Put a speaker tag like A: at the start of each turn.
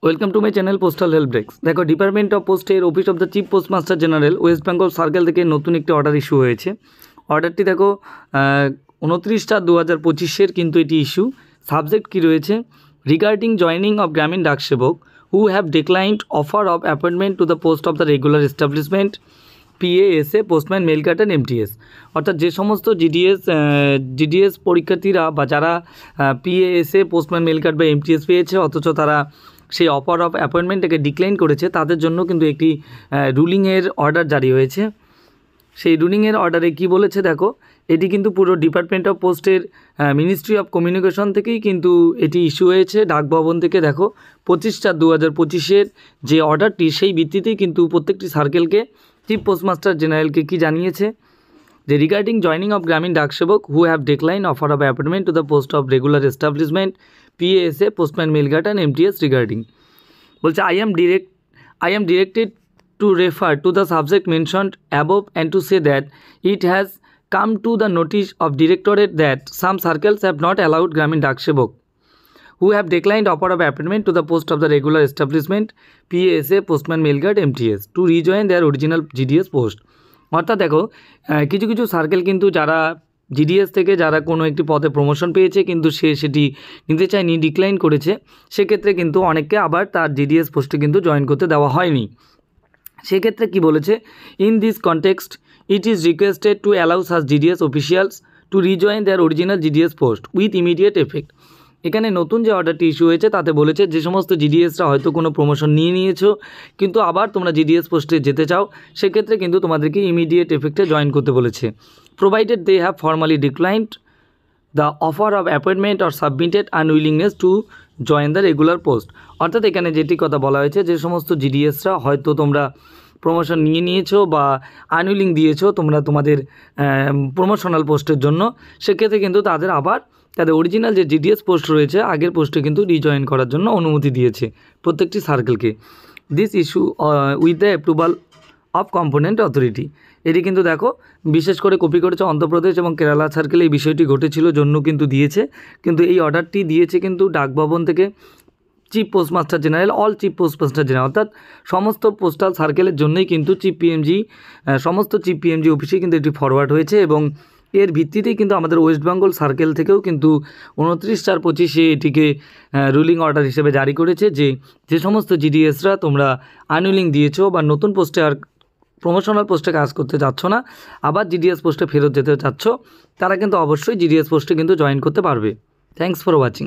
A: Welcome to my channel postal help desk. দেখো, department of পোস্টের office of the chief postmaster general West Bengal circle থেকে নতুন একটি order issue হয়েছে। অর্ডারটি দেখো 29/4/2025 কিন্তু এটি ইস্যু। সাবজেক্ট কী রয়েছে? Regarding joining of Gramin Daksevak who have declined offer of appointment to the post of the regular establishment PASA postman mail carton MTS। অর্থাৎ যে সমস্ত জিডিএস পরীক্ষার্থীরা বা যারা PASA পোস্টম্যান মেল কার্ট বা MTS পেয়েছে অথচ তারা সেই অফার অফ অ্যাপয়েন্টমেন্টটাকে ডিক্লাইন করেছে, তাদের জন্য কিন্তু একটি রুলিংয়ের অর্ডার জারি হয়েছে। সেই রুলিংয়ের অর্ডারে কি বলেছে দেখো, এটি কিন্তু পুরো ডিপার্টমেন্ট অফ পোস্টের মিনিস্ট্রি অফ কমিউনিকেশন থেকেই কিন্তু এটি ইস্যু হয়েছে। ডাকভবন থেকে দেখো 25/4/2025 যে অর্ডারটি, সেই ভিত্তিতেই কিন্তু প্রত্যেকটি সার্কেলকে চিফ পোস্টমাস্টার জেনারেলকে কি জানিয়েছে যে regarding joining of Gramin Daksevak who have decline offer of appointment to the post of regular establishment PASA postman mail carton MTS regarding বলছে I am directed to refer to the subject mentioned above and to say that it has come to the notice of directorate that some circles have not allowed Gramin Dakshebok who have declined offer of appointment to the post of the regular establishment PASA postman mailguard MTS to rejoin their original GDS post। অর্থাৎ দেখো, কিছু কিছু circle কিন্তু যারা GDS থেকে যারা কোনো একটি পদে প্রমোশন পেয়েছে কিন্তু সেটি নিতে চায়নি, ডিক্লাইন করেছে, সেক্ষেত্রে কিন্তু অনেককে আবার তার জিডিএস পোস্টে কিন্তু জয়েন করতে দেওয়া হয়নি। সেক্ষেত্রে কি বলেছে, in this context it is requested to allow such GDS officials to rejoin their original GDS post with immediate effect. এখানে নতুন যে অর্ডারটি ইস্যু হয়েছে তাতে বলেছে যে সমস্ত জিডিএসরা হয়তো কোনো প্রমোশন নিয়ে নিয়েছো কিন্তু আবার তোমরা জিডিএস পোস্টে যেতে চাও, সেক্ষেত্রে কিন্তু তোমাদেরকে ইমিডিয়েট এফেক্টে জয়েন করতে বলেছে, provided they have formally declined the offer of appointment or submitted unwillingness to join the regular post. অর্থাৎ এখানে যেটি কথা বলা হয়েছে, যে সমস্ত জিডিএসরা হয়তো তোমরা প্রমোশন নিয়ে নিয়েছো বা আনউইলিং দিয়েছো তোমরা তোমাদের প্রমোশনাল পোস্টের জন্য, সেক্ষেত্রে কিন্তু তাদের অরিজিনাল যে জিডিএস পোস্ট রয়েছে আগের পোস্টে কিন্তু রিজয়েন করার জন্য অনুমতি দিয়েছে প্রত্যেকটি সার্কেলকে। This issue with the approval of component authority. এটি কিন্তু দেখো বিশেষ করে কপি করেছে অন্ধ্রপ্রদেশ এবং কেরালা সার্কেলে এই বিষয়টি ঘটেছিল জন্য কিন্তু দিয়েছে, কিন্তু এই অর্ডারটি দিয়েছে কিন্তু ডাকভবন থেকে chief postmaster general, all chief postmaster general, অর্থাৎ সমস্ত পোস্টাল সার্কেলের জন্যই কিন্তু সমস্ত চিফ পিএমজি অফিসে কিন্তু এটি ফরওয়ার্ড হয়েছে এবং এর ভিত্তিতেই কিন্তু আমাদের ওয়েস্ট বেঙ্গল সার্কেল থেকেও কিন্তু 29/4/25 এটিকে রুলিং অর্ডার হিসেবে জারি করেছে যে সমস্ত জিডিএসরা তোমরা আনউইলিং দিয়েছো বা নতুন পোস্টে আর প্রমোশনাল পোস্টে কাজ করতে চাচ্ছ না, আবার জিডিএস পোস্টে ফেরত যেতে চাচ্ছ, তারা কিন্তু অবশ্যই জিডিএস পোস্টে কিন্তু জয়েন করতে পারবে। Thanks for watching.